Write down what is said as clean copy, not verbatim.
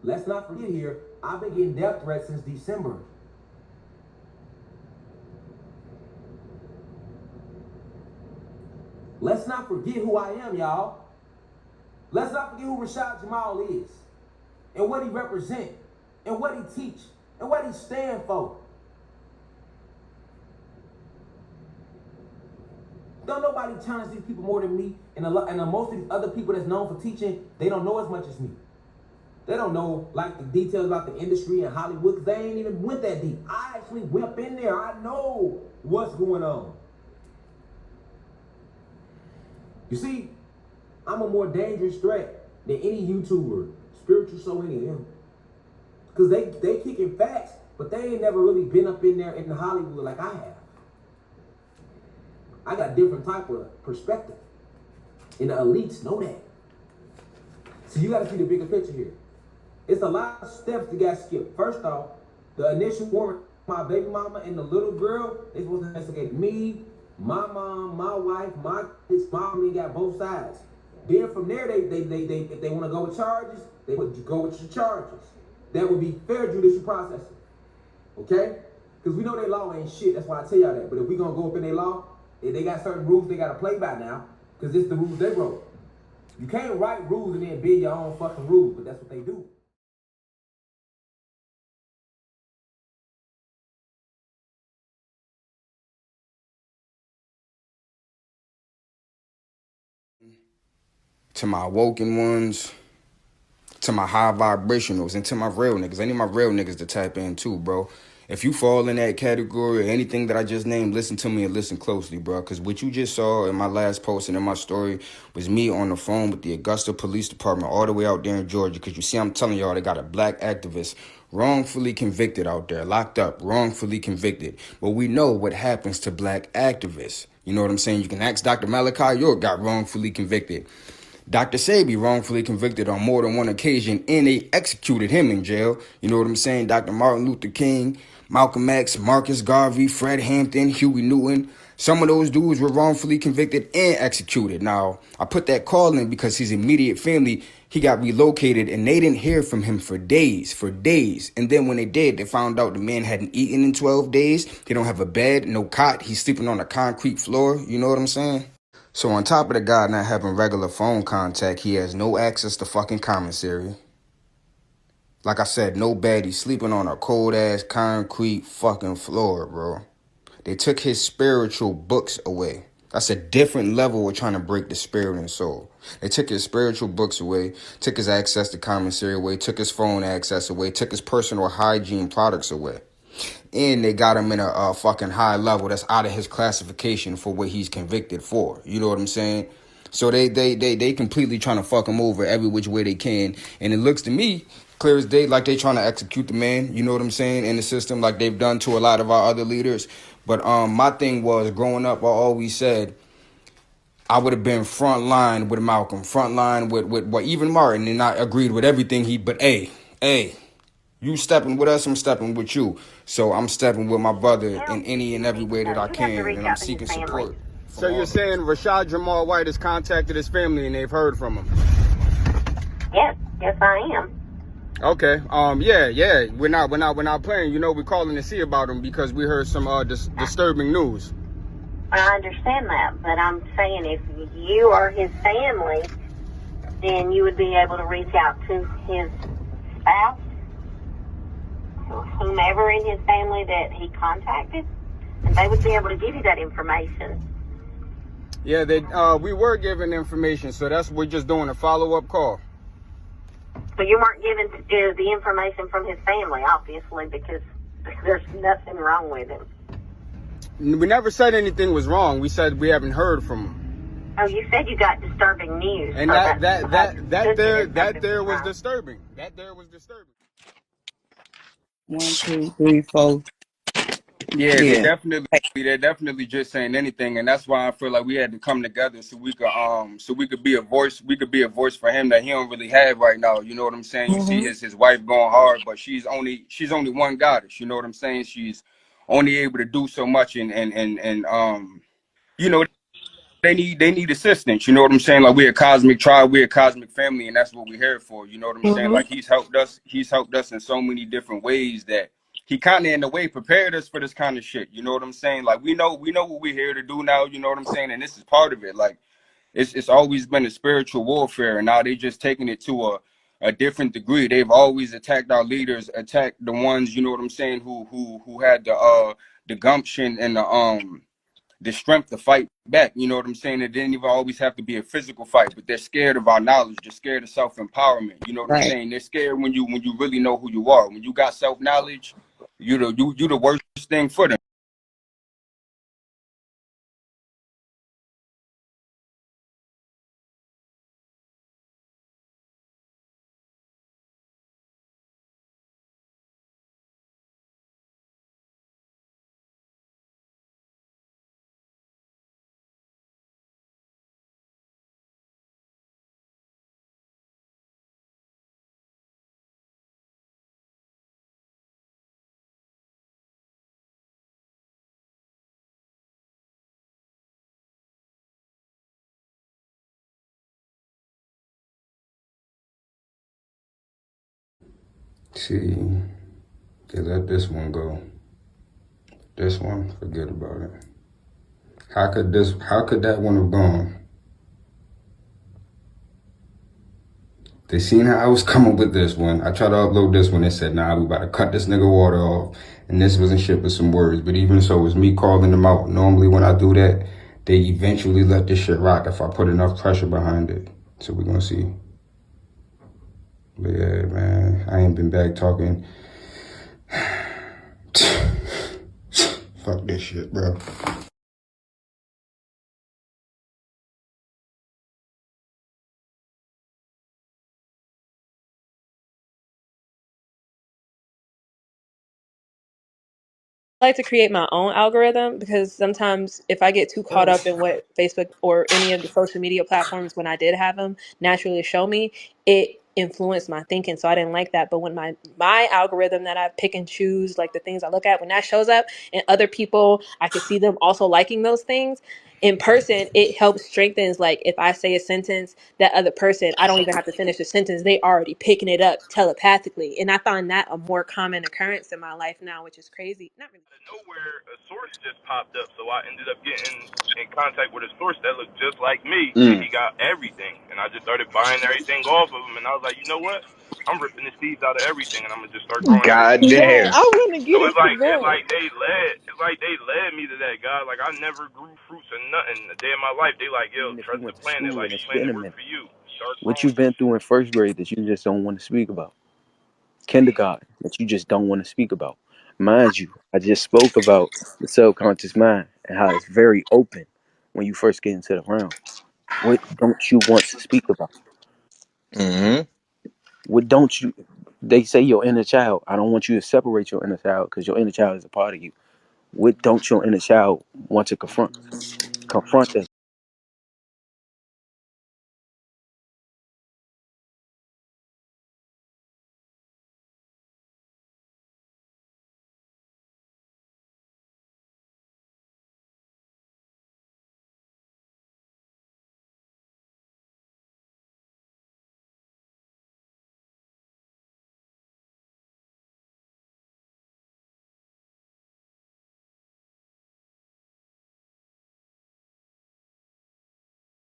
let's not forget here, I've been getting death threats since December. Let's not forget who I am, y'all. Let's not forget who Rashad Jamal is, and what he represents, and what he teach, and what he stand for. Don't nobody challenge these people more than me, and most of these other people that's known for teaching, they don't know as much as me. They don't know like the details about the industry and Hollywood, because they ain't even went that deep. I actually went up in there. I know what's going on. You see, I'm a more dangerous threat than any YouTuber, spiritual so any of them. Because they kicking facts, but they ain't never really been up in there in the Hollywood like I have. I got a different type of perspective. And the elites know that. So you got to see the bigger picture here. It's a lot of steps that got skipped. First off, the initial warrant, my baby mama and the little girl, they supposed to investigate me, my mom, my wife, my kids, mom, got both sides. Then from there, they if they want to go with charges, they would go with your charges. That would be fair judicial processing. Okay? Because we know their law ain't shit. That's why I tell y'all that. But if we gonna go up in their law, if they got certain rules they gotta play by now, because it's the rules they wrote. You can't write rules and then build your own fucking rules, but that's what they do. To my awoken ones, to my high vibrationals, and to my real niggas. I need my real niggas to tap in too, bro. If you fall in that category or anything that I just named, listen to me and listen closely, bro. Because what you just saw in my last post and in my story was me on the phone with the Augusta Police Department all the way out there in Georgia. Because you see, I'm telling y'all, they got a black activist wrongfully convicted out there, locked up, wrongfully convicted. But we know what happens to black activists. You know what I'm saying? You can ask Dr. Malachi York got wrongfully convicted. Dr. Sebi wrongfully convicted on more than one occasion, and they executed him in jail. You know what I'm saying? Dr. Martin Luther King, Malcolm X, Marcus Garvey, Fred Hampton, Huey Newton. Some of those dudes were wrongfully convicted and executed. Now, I put that call in because his immediate family, he got relocated, and they didn't hear from him for days. And then when they did, they found out the man hadn't eaten in 12 days. He don't have a bed, no cot. He's sleeping on a concrete floor. You know what I'm saying? So on top of the guy not having regular phone contact, he has no access to fucking commissary. Like I said, no bed. He's sleeping on a cold-ass concrete fucking floor, bro. They took his spiritual books away. That's a different level of trying to break the spirit and soul. They took his spiritual books away, took his access to commissary away, took his phone access away, took his personal hygiene products away. And they got him in a fucking high level that's out of his classification for what he's convicted for. You know what I'm saying? So they completely trying to fuck him over every which way they can. And it looks to me, clear as day, like they trying to execute the man, you know what I'm saying, in the system like they've done to a lot of our other leaders. But my thing was, growing up, I always said I would have been front line with Malcolm, front line with even Martin, and I agreed with everything but hey, you stepping with us, I'm stepping with you. So I'm stepping with my brother in any and every way that I can, and I'm seeking support. So you're saying Rashad Jamal White has contacted his family and they've heard from him? Yes, I am. Okay. Yeah. We're not playing. You know, we're calling to see about him because we heard some disturbing news. I understand that, but I'm saying if you are his family, then you would be able to reach out to his spouse, whomever in his family that he contacted, and they would be able to give you that information. Yeah, we were given information, so we're just doing a follow-up call. But you weren't given the information from his family, obviously, because there's nothing wrong with him. We never said anything was wrong. We said we haven't heard from him. Oh, you said you got disturbing news. And that there was disturbing. That there was disturbing. 1, 2, 3, 4. Yeah, they're definitely just saying anything, and that's why I feel like we had to come together so we could be a voice. We could be a voice for him that he don't really have right now. You know what I'm saying? You see his wife going hard, but she's only one goddess. You know what I'm saying? She's only able to do so much, and you know, they need assistance. You know what I'm saying? Like, we're a cosmic tribe, we're a cosmic family, and that's what we're here for. You know what I'm saying? Like, he's helped us in so many different ways that he kind of in a way prepared us for this kind of shit. You know what I'm saying? Like, we know what we're here to do now. You know what I'm saying? And this is part of it. Like, it's always been a spiritual warfare, and now they just taking it to a different degree. They've always attacked our leaders, attacked the ones, you know what I'm saying, who had the gumption and the strength to fight back. You know what I'm saying? It didn't even always have to be a physical fight, but they're scared of our knowledge. They're scared of self-empowerment. You know what I'm saying? They're scared when you really know who you are. When you got self-knowledge, you the worst thing for them. See, they let this one go. This one, forget about it. How could that one have gone? They seen how I was coming with this one. I tried to upload this one. They said, nah, we about to cut this nigga water off. And this wasn't shit but some words. But even so, it's me calling them out. Normally when I do that, they eventually let this shit rock if I put enough pressure behind it. So we're gonna see. But yeah, man, I ain't been back talking. Fuck this shit, bro. I like to create my own algorithm because sometimes if I get too caught up in what Facebook or any of the social media platforms, when I did have them naturally show me, it influenced my thinking. So I didn't like that. But when my algorithm that I pick and choose, like the things I look at, when that shows up and other people, I can see them also liking those things in person, it helps strengthens. Like if I say a sentence, that other person, I don't even have to finish the sentence. They already picking it up telepathically. And I find that a more common occurrence in my life now, which is crazy. Not really. Nowhere, a source just popped up, so I ended up getting in contact with a source that looked just like me, and he got everything, and I just started buying everything off of him, and I was like, you know what? I'm ripping the seeds out of everything, and I'm gonna just start growing everything Man, myself. Goddamn. I want to So get it's into like that. they led me to that, God. Like I never grew fruits or nothing a day in my life. They like, yo, Even if you trust the went to planet. school Like and the it's been planet a work minute, for you. Start what growing you've been shit. through in first grade that you just don't want to speak about, kindergarten that you just don't want to speak about. Mind you, I just spoke about the subconscious mind and how it's very open when you first get into the realm. What don't you want to speak about? Mm-hmm. What don't you? They say your inner child. I don't want you to separate your inner child because your inner child is a part of you. What don't your inner child want to confront? Confront that.